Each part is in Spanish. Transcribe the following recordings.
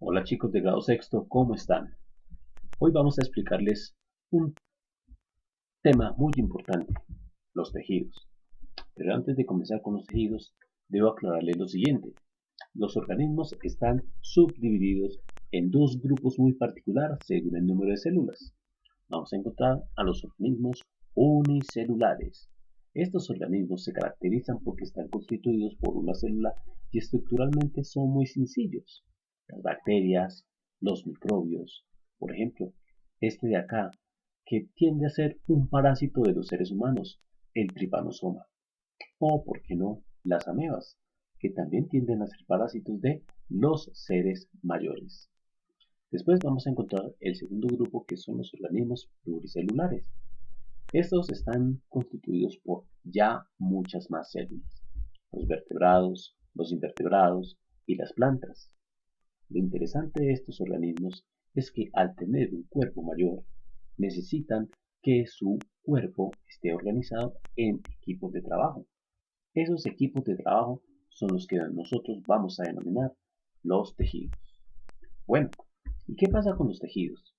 Hola chicos de grado sexto, ¿cómo están? Hoy vamos a explicarles un tema muy importante, los tejidos. Pero antes de comenzar con los tejidos, debo aclararles lo siguiente. Los organismos están subdivididos en dos grupos muy particulares según el número de células. Vamos a encontrar a los organismos unicelulares. Estos organismos se caracterizan porque están constituidos por una célula y estructuralmente son muy sencillos. Las bacterias, los microbios, por ejemplo, este de acá, que tiende a ser un parásito de los seres humanos, el trypanosoma, o, por qué no, las amebas, que también tienden a ser parásitos de los seres mayores. Después vamos a encontrar el segundo grupo que son los organismos pluricelulares. Estos están constituidos por ya muchas más células, los vertebrados, los invertebrados y las plantas. Lo interesante de estos organismos es que al tener un cuerpo mayor, necesitan que su cuerpo esté organizado en equipos de trabajo. Esos equipos de trabajo son los que nosotros vamos a denominar los tejidos. Bueno, ¿y qué pasa con los tejidos?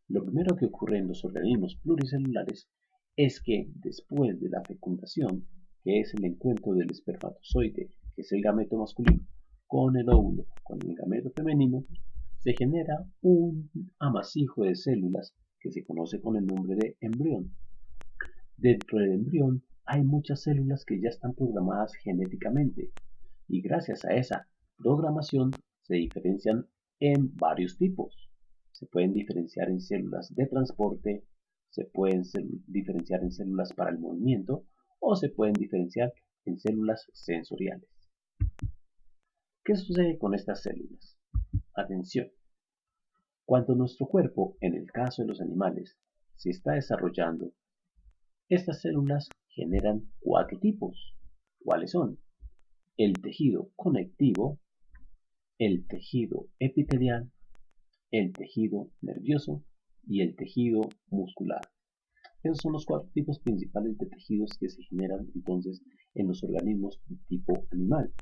Lo primero que ocurre en los organismos pluricelulares es que después de la fecundación, que es el encuentro del espermatozoide, que es el gameto masculino, con el óvulo, con el gameto femenino, se genera un amasijo de células que se conoce con el nombre de embrión. Dentro del embrión hay muchas células que ya están programadas genéticamente y gracias a esa programación se diferencian en varios tipos. Se pueden diferenciar en células de transporte, se pueden diferenciar en células para el movimiento o se pueden diferenciar en células sensoriales. ¿Qué sucede con estas células? Atención, cuando nuestro cuerpo, en el caso de los animales, se está desarrollando, estas células generan cuatro tipos. ¿Cuáles son? El tejido conectivo, el tejido epitelial, el tejido nervioso y el tejido muscular. Esos son los cuatro tipos principales de tejidos que se generan entonces en los organismos de tipo animal.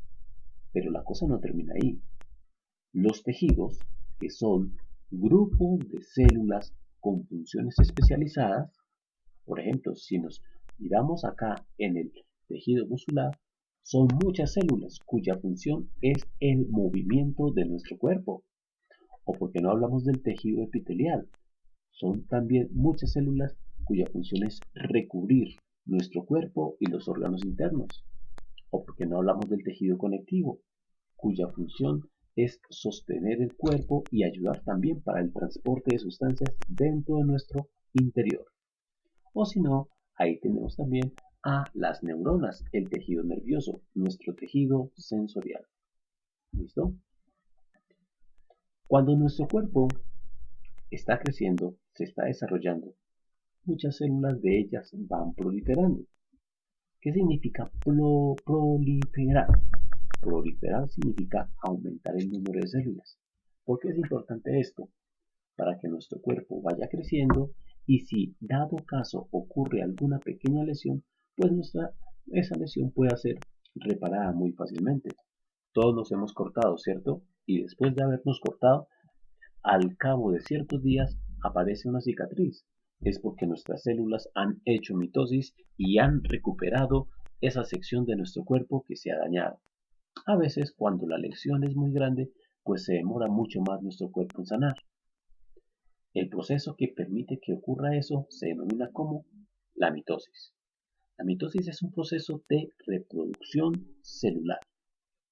Pero la cosa no termina ahí. Los tejidos, que son grupos de células con funciones especializadas, por ejemplo, si nos miramos acá en el tejido muscular, son muchas células cuya función es el movimiento de nuestro cuerpo. O porque no hablamos del tejido epitelial, son también muchas células cuya función es recubrir nuestro cuerpo y los órganos internos. O porque no hablamos del tejido conectivo, cuya función es sostener el cuerpo y ayudar también para el transporte de sustancias dentro de nuestro interior. O si no, ahí tenemos también a las neuronas, el tejido nervioso, nuestro tejido sensorial. ¿Listo? Cuando nuestro cuerpo está creciendo, se está desarrollando, muchas células de ellas van proliferando. ¿Qué significa proliferar? Proliferar significa aumentar el número de células. ¿Por qué es importante esto? Para que nuestro cuerpo vaya creciendo y si dado caso ocurre alguna pequeña lesión, pues esa lesión pueda ser reparada muy fácilmente. Todos nos hemos cortado, ¿cierto? Y después de habernos cortado, al cabo de ciertos días aparece una cicatriz. Es porque nuestras células han hecho mitosis y han recuperado esa sección de nuestro cuerpo que se ha dañado. A veces, cuando la lesión es muy grande, pues se demora mucho más nuestro cuerpo en sanar. El proceso que permite que ocurra eso se denomina como la mitosis. La mitosis es un proceso de reproducción celular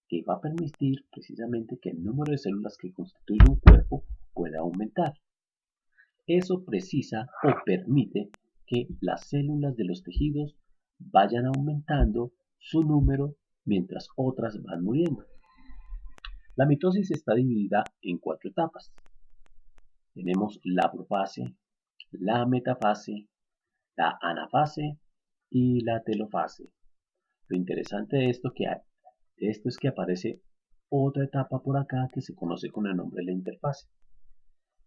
que va a permitir precisamente que el número de células que constituye un cuerpo pueda aumentar. Eso precisa o permite que las células de los tejidos vayan aumentando su número mientras otras van muriendo. La mitosis está dividida en cuatro etapas. Tenemos la profase, la metafase, la anafase y la telofase. Lo interesante de esto es que aparece otra etapa por acá que se conoce con el nombre de la interfase.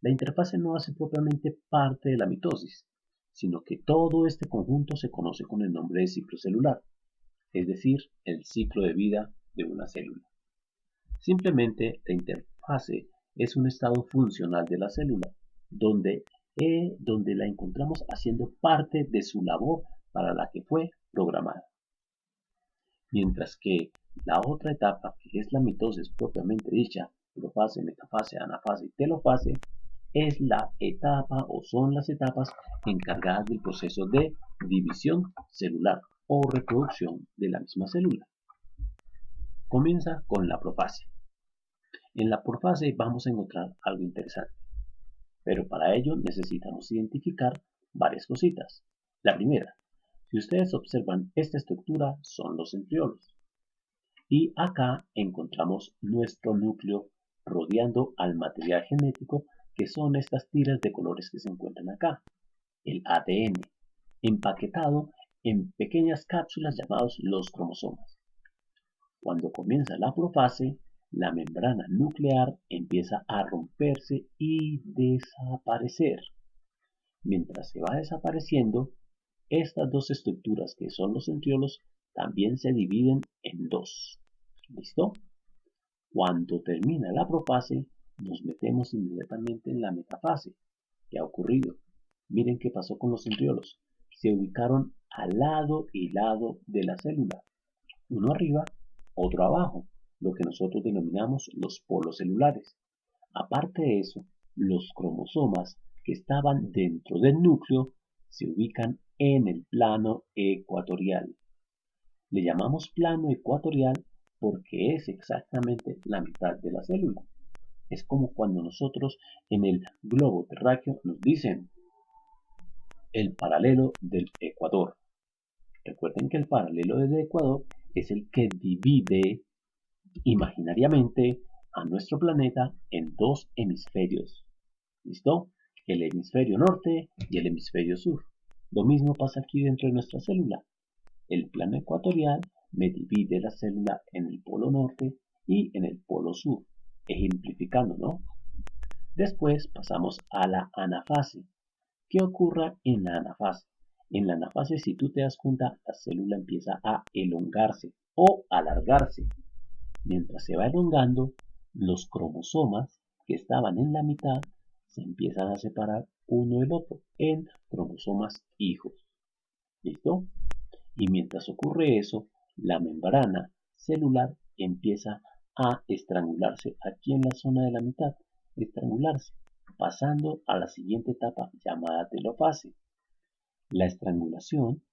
La interfase no hace propiamente parte de la mitosis, sino que todo este conjunto se conoce con el nombre de ciclo celular, es decir, el ciclo de vida de una célula. Simplemente la interfase es un estado funcional de la célula, donde la encontramos haciendo parte de su labor para la que fue programada. Mientras que la otra etapa, que es la mitosis propiamente dicha, profase, metafase, anafase y telofase, es la etapa o son las etapas encargadas del proceso de división celular o reproducción de la misma célula. Comienza con la profase. En la profase vamos a encontrar algo interesante, pero para ello necesitamos identificar varias cositas. La primera, si ustedes observan esta estructura, son los centriolos. Y acá encontramos nuestro núcleo rodeando al material genético, que son estas tiras de colores que se encuentran acá, el ADN, empaquetado en pequeñas cápsulas llamados los cromosomas. Cuando comienza la profase, la membrana nuclear empieza a romperse y desaparecer. Mientras se va desapareciendo, estas dos estructuras que son los centriolos también se dividen en dos. ¿Listo? Cuando termina la profase, nos metemos inmediatamente en la metafase. ¿Qué ha ocurrido? Miren qué pasó con los centriolos. Se ubicaron al lado y lado de la célula. Uno arriba, otro abajo, lo que nosotros denominamos los polos celulares. Aparte de eso, los cromosomas que estaban dentro del núcleo se ubican en el plano ecuatorial. Le llamamos plano ecuatorial porque es exactamente la mitad de la célula. Es como cuando nosotros en el globo terráqueo nos dicen el paralelo del ecuador. Recuerden que el paralelo del ecuador es el que divide imaginariamente a nuestro planeta en dos hemisferios. ¿Listo? El hemisferio norte y el hemisferio sur. Lo mismo pasa aquí dentro de nuestra célula. El plano ecuatorial me divide la célula en el polo norte y en el polo sur, ejemplificando, ¿no? Después pasamos a la anafase. ¿Qué ocurre en la anafase? En la anafase, si tú te das cuenta, la célula empieza a elongarse o alargarse. Mientras se va elongando, los cromosomas que estaban en la mitad se empiezan a separar uno del otro en cromosomas hijos. ¿Listo? Y mientras ocurre eso, la membrana celular empieza a estrangularse aquí en la zona de la mitad, estrangularse, pasando a la siguiente etapa llamada telofase. La estrangulación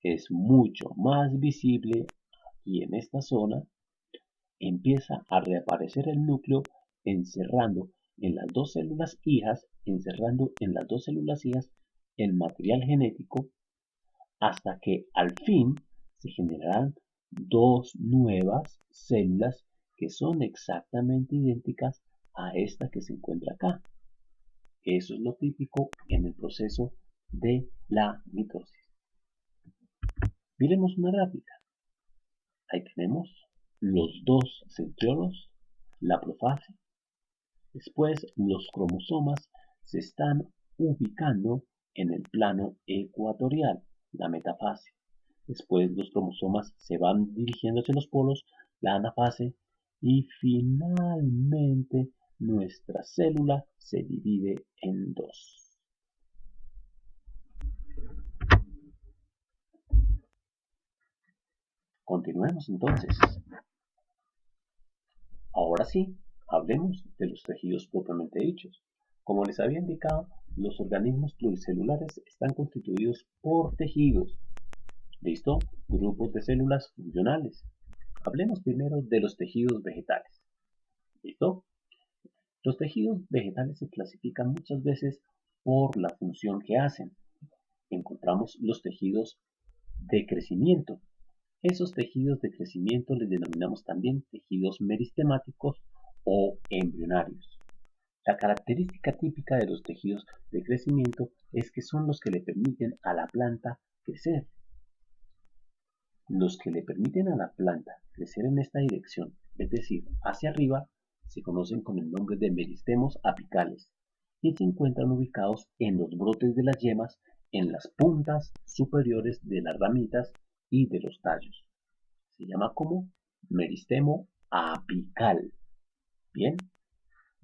es mucho más visible aquí en esta zona. Empieza a reaparecer el núcleo encerrando en las dos células hijas, el material genético, hasta que al fin se generarán dos nuevas células que son exactamente idénticas a esta que se encuentra acá. Eso es lo típico en el proceso de la mitosis. Miremos una gráfica. Ahí tenemos los dos centriolos, la profase. Después los cromosomas se están ubicando en el plano ecuatorial, la metafase. Después los cromosomas se van dirigiendo hacia los polos, la anafase, y finalmente nuestra célula se divide en dos. Continuemos entonces. Ahora sí, hablemos de los tejidos propiamente dichos. Como les había indicado, los organismos pluricelulares están constituidos por tejidos. ¿Listo? Grupos de células funcionales. Hablemos primero de los tejidos vegetales. ¿Listo? Los tejidos vegetales se clasifican muchas veces por la función que hacen. Encontramos los tejidos de crecimiento. Esos tejidos de crecimiento les denominamos también tejidos meristemáticos o embrionarios. La característica típica de los tejidos de crecimiento es que son los que le permiten a la planta crecer. Los que le permiten a la planta crecer en esta dirección, es decir, hacia arriba, se conocen con el nombre de meristemos apicales y se encuentran ubicados en los brotes de las yemas, en las puntas superiores de las ramitas y de los tallos. Se llama como meristemo apical. Bien,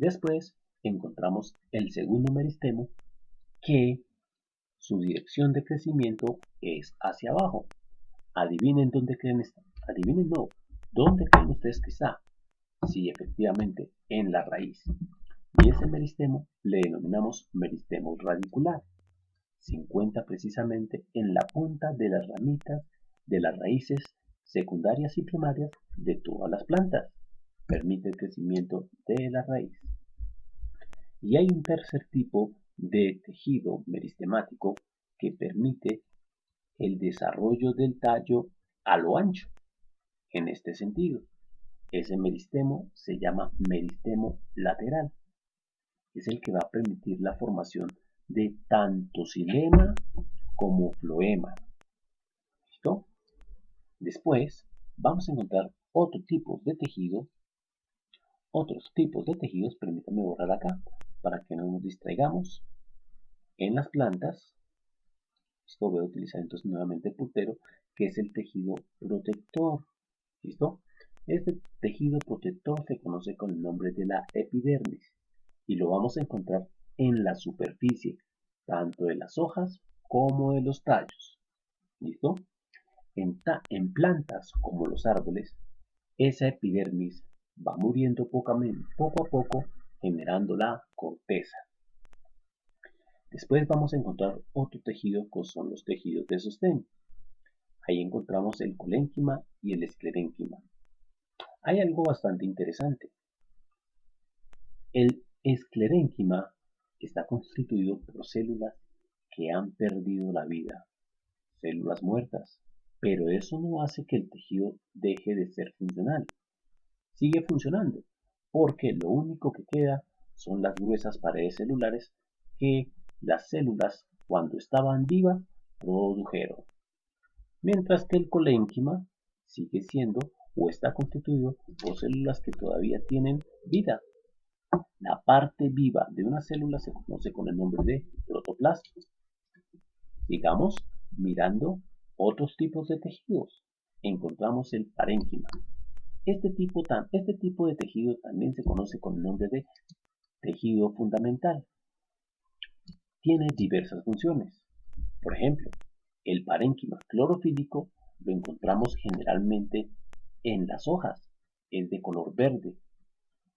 Después encontramos el segundo meristemo, que su dirección de crecimiento es hacia abajo. Adivinen dónde creen estar. Adivinen no. ¿Dónde creen ustedes que está? Sí, efectivamente, en la raíz. Y ese meristemo le denominamos meristemo radicular. Se encuentra precisamente en la punta de las ramitas de las raíces secundarias y primarias de todas las plantas. Permite el crecimiento de la raíz. Y hay un tercer tipo de tejido meristemático que permite el desarrollo del tallo a lo ancho. En este sentido, ese meristemo se llama meristemo lateral. Es el que va a permitir la formación de tanto xilema como floema. ¿Listo? Después vamos a encontrar otros tipos de tejidos, permítanme borrar acá para que no nos distraigamos. En las plantas, esto voy a utilizar entonces nuevamente el puntero, que es el tejido protector. ¿Listo? Este tejido protector se conoce con el nombre de la epidermis y lo vamos a encontrar en la superficie, tanto de las hojas como de los tallos. ¿Listo? En plantas como los árboles, esa epidermis va muriendo poco a poco, generando la corteza. Después vamos a encontrar otro tejido que son los tejidos de sostén. Ahí encontramos el colénquima y el esclerénquima. Hay algo bastante interesante. El esclerénquima está constituido por células que han perdido la vida, células muertas, pero eso no hace que el tejido deje de ser funcional. Sigue funcionando, porque lo único que queda son las gruesas paredes celulares que las células, cuando estaban vivas, produjeron. Mientras que el colénquima sigue siendo o está constituido por células que todavía tienen vida. La parte viva de una célula se conoce con el nombre de protoplasma. Sigamos mirando otros tipos de tejidos. Encontramos el parénquima. Este tipo de tejido también se conoce con el nombre de tejido fundamental. Tiene diversas funciones. Por ejemplo, el parénquima clorofílico lo encontramos generalmente en las hojas. Es de color verde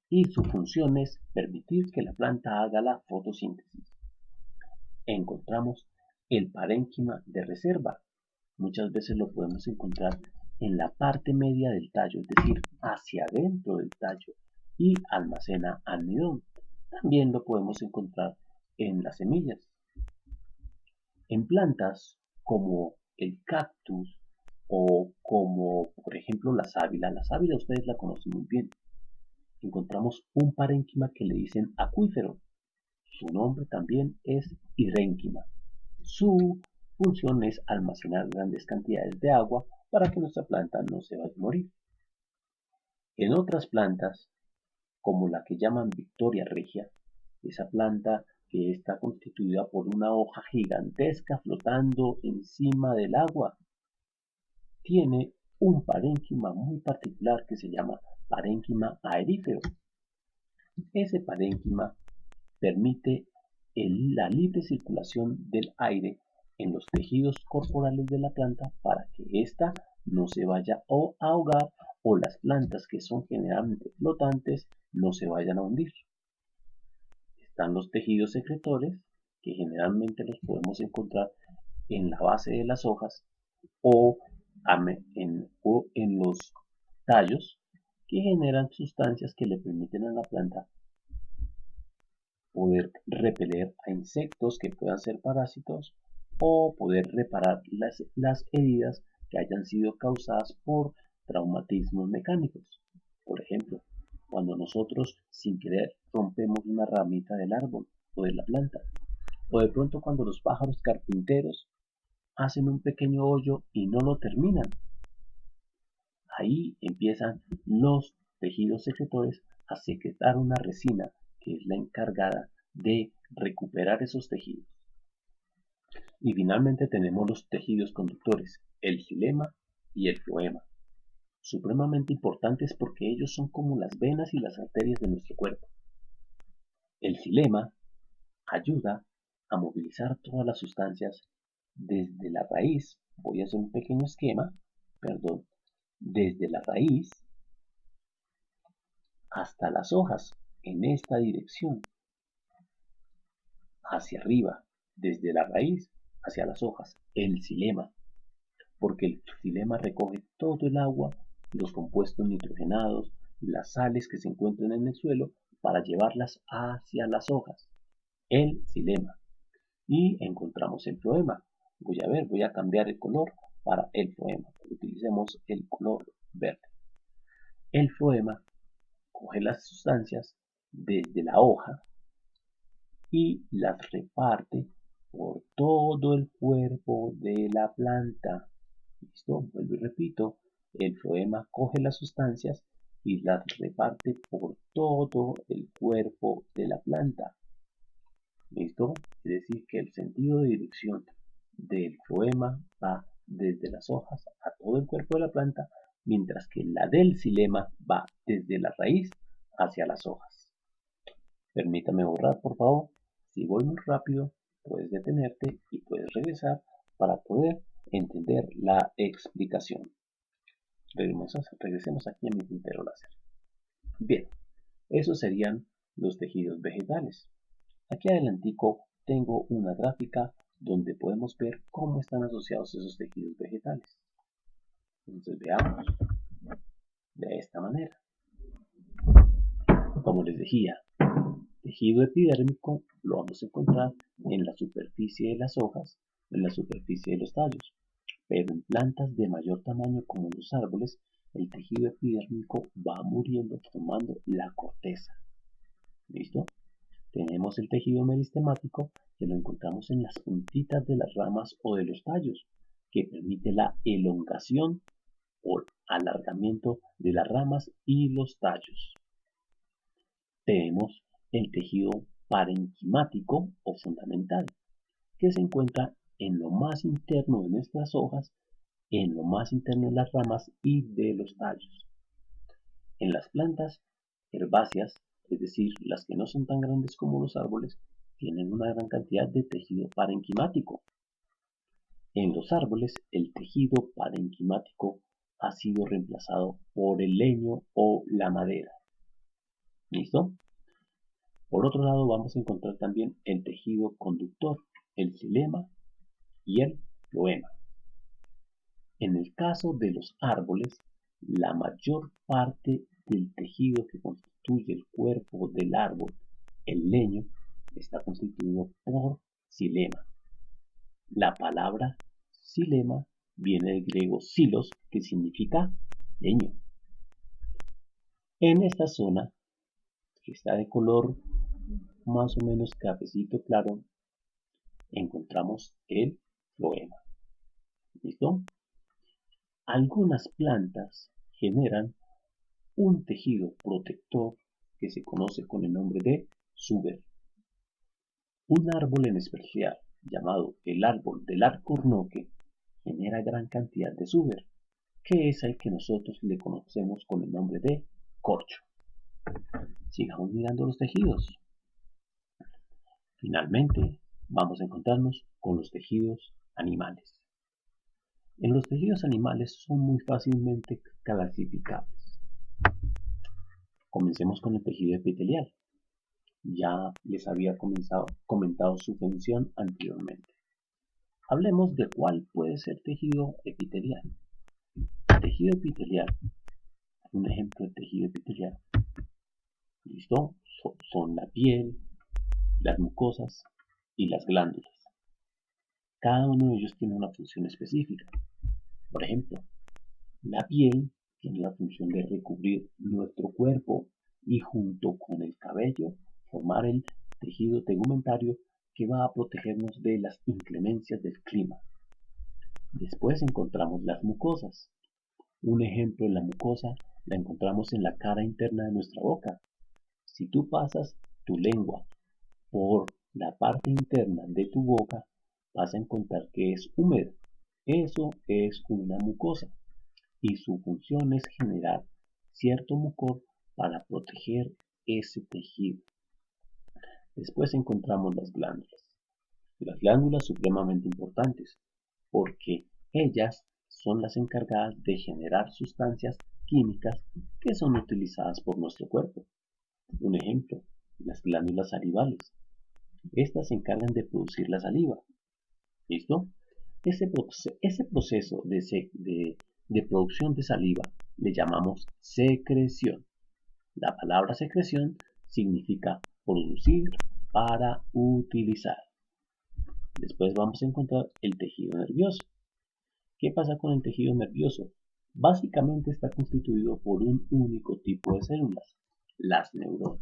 y su función es permitir que la planta haga la fotosíntesis. Encontramos el parénquima de reserva. Muchas veces lo podemos encontrar en la parte media del tallo, es decir, hacia adentro del tallo, y almacena almidón. También lo podemos encontrar en las semillas. En plantas como el cactus o como por ejemplo la sábila ustedes la conocen muy bien. Encontramos un parénquima que le dicen acuífero. Su nombre también es hidrénquima. Su función es almacenar grandes cantidades de agua para que nuestra planta no se vaya a morir. En otras plantas, como la que llaman Victoria regia, esa planta que está constituida por una hoja gigantesca flotando encima del agua, tiene un parénquima muy particular que se llama parénquima aerífero. Ese parénquima permite la libre circulación del aire en los tejidos corporales de la planta para que ésta no se vaya a ahogar o las plantas que son generalmente flotantes no se vayan a hundir. Están los tejidos secretores que generalmente los podemos encontrar en la base de las hojas o en los tallos que generan sustancias que le permiten a la planta poder repeler a insectos que puedan ser parásitos o poder reparar las heridas que hayan sido causadas por traumatismos mecánicos. Por ejemplo, cuando nosotros sin querer rompemos una ramita del árbol o de la planta, o de pronto cuando los pájaros carpinteros hacen un pequeño hoyo y no lo terminan. Ahí empiezan los tejidos secretores a secretar una resina que es la encargada de recuperar esos tejidos. Y finalmente tenemos los tejidos conductores, el xilema y el floema. Supremamente importantes porque ellos son como las venas y las arterias de nuestro cuerpo. El xilema ayuda a movilizar todas las sustancias desde la raíz. Voy a hacer un pequeño esquema, perdón, desde la raíz hasta las hojas en esta dirección, hacia arriba, desde la raíz hacia las hojas, el xilema, porque el xilema recoge todo el agua, los compuestos nitrogenados, las sales que se encuentran en el suelo para llevarlas hacia las hojas, el xilema. Y encontramos el floema. Voy a cambiar el color para el floema. Utilicemos el color verde. El floema coge las sustancias desde la hoja y las reparte por todo el cuerpo de la planta. ¿Listo? Vuelvo y repito. El floema coge las sustancias y las reparte por todo el cuerpo de la planta. ¿Listo? Es decir, que el sentido de dirección del floema va desde las hojas a todo el cuerpo de la planta, mientras que la del xilema va desde la raíz hacia las hojas. Permítame borrar, por favor. Si voy muy rápido, puedes detenerte y puedes regresar para poder entender la explicación. Regresemos aquí a mi tintero láser. Bien, esos serían los tejidos vegetales. Aquí adelantico tengo una gráfica donde podemos ver cómo están asociados esos tejidos vegetales. Entonces veamos de esta manera. Como les decía, tejido epidérmico lo vamos a encontrar en la superficie de las hojas, en la superficie de los tallos. Pero en plantas de mayor tamaño como los árboles, el tejido epidérmico va muriendo formando la corteza. ¿Listo? Tenemos el tejido meristemático que lo encontramos en las puntitas de las ramas o de los tallos, que permite la elongación o alargamiento de las ramas y los tallos. Tenemos el tejido parenquimático o fundamental, que se encuentra en lo más interno de nuestras hojas, en lo más interno de las ramas y de los tallos. En las plantas herbáceas, es decir, las que no son tan grandes como los árboles, tienen una gran cantidad de tejido parenquimático. En los árboles, el tejido parenquimático ha sido reemplazado por el leño o la madera. ¿Listo? Por otro lado, vamos a encontrar también el tejido conductor, el xilema y el floema. En el caso de los árboles, la mayor parte del tejido que constituye el cuerpo del árbol, el leño, está constituido por xilema. La palabra xilema viene del griego xilos, que significa leño. En esta zona, que está de color más o menos cafecito claro, encontramos el floema. ¿Listo? Algunas plantas generan un tejido protector que se conoce con el nombre de suber. Un árbol en especial, llamado el árbol del alcornoque, genera gran cantidad de suber, que es el que nosotros le conocemos con el nombre de corcho. Sigamos mirando los tejidos. Finalmente, vamos a encontrarnos con los tejidos animales. En los tejidos animales son muy fácilmente clasificables. Comencemos con el tejido epitelial. Ya les había comentado su función anteriormente. Hablemos de cuál puede ser tejido epitelial. El tejido epitelial, un ejemplo de tejido epitelial, ¿listo? Son la piel, las mucosas y las glándulas. Cada uno de ellos tiene una función específica. Por ejemplo, la piel tiene la función de recubrir nuestro cuerpo y junto con el cabello formar el tejido tegumentario que va a protegernos de las inclemencias del clima. Después encontramos las mucosas. Un ejemplo de la mucosa la encontramos en la cara interna de nuestra boca. Si tú pasas tu lengua por la parte interna de tu boca, vas a encontrar que es húmedo. Eso es una mucosa y su función es generar cierto mucor para proteger ese tejido. Después encontramos las glándulas. Las glándulas supremamente importantes porque ellas son las encargadas de generar sustancias químicas que son utilizadas por nuestro cuerpo. Un ejemplo, las glándulas salivales. Estas se encargan de producir la saliva. ¿Listo? Ese proceso de producción de saliva le llamamos secreción. La palabra secreción significa producir para utilizar. Después vamos a encontrar el tejido nervioso. ¿Qué pasa con el tejido nervioso? Básicamente está constituido por un único tipo de células, las neuronas.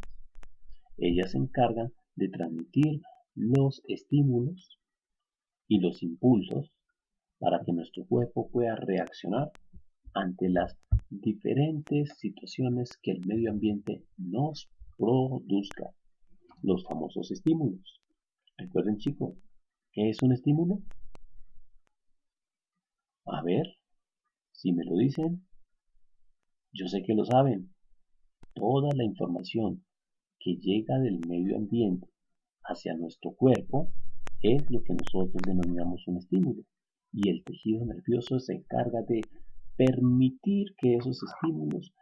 Ellas se encargan de transmitir los estímulos y los impulsos para que nuestro cuerpo pueda reaccionar ante las diferentes situaciones que el medio ambiente nos produzca, los famosos estímulos. Recuerden, chicos, ¿qué es un estímulo? A ver, si me lo dicen, yo sé que lo saben. Toda la información que llega del medio ambiente hacia nuestro cuerpo es lo que nosotros denominamos un estímulo. Y el tejido nervioso se encarga de permitir que esos estímulos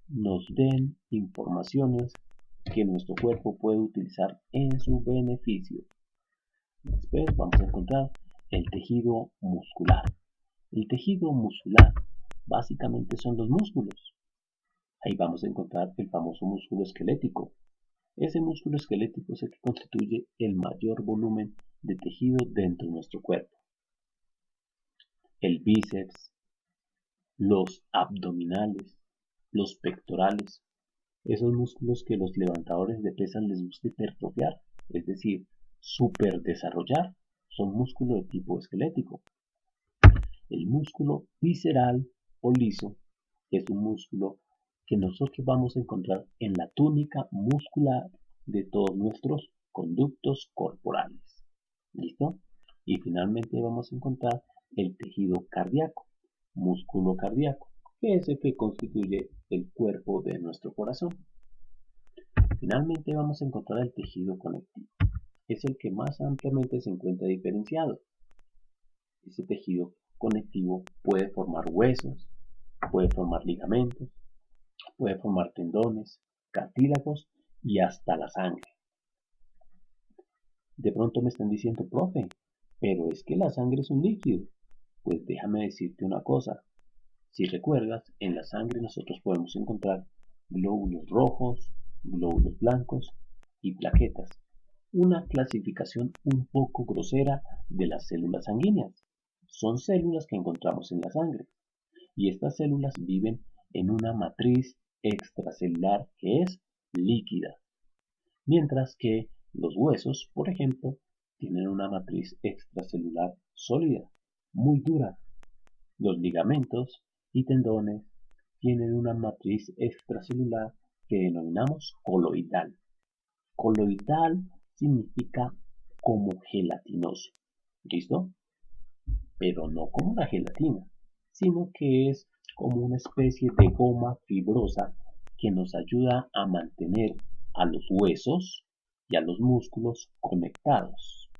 nos den informaciones que nuestro cuerpo puede utilizar en su beneficio. Después vamos a encontrar el tejido muscular. El tejido muscular básicamente son los músculos. Ahí vamos a encontrar el famoso músculo esquelético. Ese músculo esquelético es el que constituye el mayor volumen de tejido dentro de nuestro cuerpo. El bíceps, los abdominales, los pectorales, esos músculos que los levantadores de pesas les gusta hipertrofiar, es decir, superdesarrollar, son músculos de tipo esquelético. El músculo visceral o liso es un músculo que nosotros vamos a encontrar en la túnica muscular de todos nuestros conductos corporales. ¿Listo? Y finalmente vamos a encontrar el tejido cardíaco, músculo cardíaco, que es el que constituye el cuerpo de nuestro corazón. Finalmente vamos a encontrar el tejido conectivo. Es el que más ampliamente se encuentra diferenciado. Ese tejido conectivo puede formar huesos, puede formar ligamentos, puede formar tendones, cartílagos y hasta la sangre. De pronto me están diciendo, profe, pero es que la sangre es un líquido. Pues déjame decirte una cosa. Si recuerdas, en la sangre nosotros podemos encontrar glóbulos rojos, glóbulos blancos y plaquetas. Una clasificación un poco grosera de las células sanguíneas. Son células que encontramos en la sangre y estas células viven en una matriz extracelular que es líquida, mientras que los huesos, por ejemplo, tienen una matriz extracelular sólida, muy dura. Los ligamentos y tendones tienen una matriz extracelular que denominamos coloidal. Coloidal significa como gelatinoso, ¿listo? Pero no como la gelatina, sino que es como una especie de goma fibrosa que nos ayuda a mantener a los huesos y a los músculos conectados.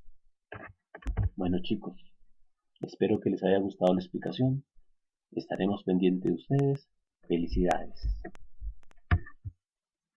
Bueno, chicos, espero que les haya gustado la explicación. Estaremos pendientes de ustedes. Felicidades.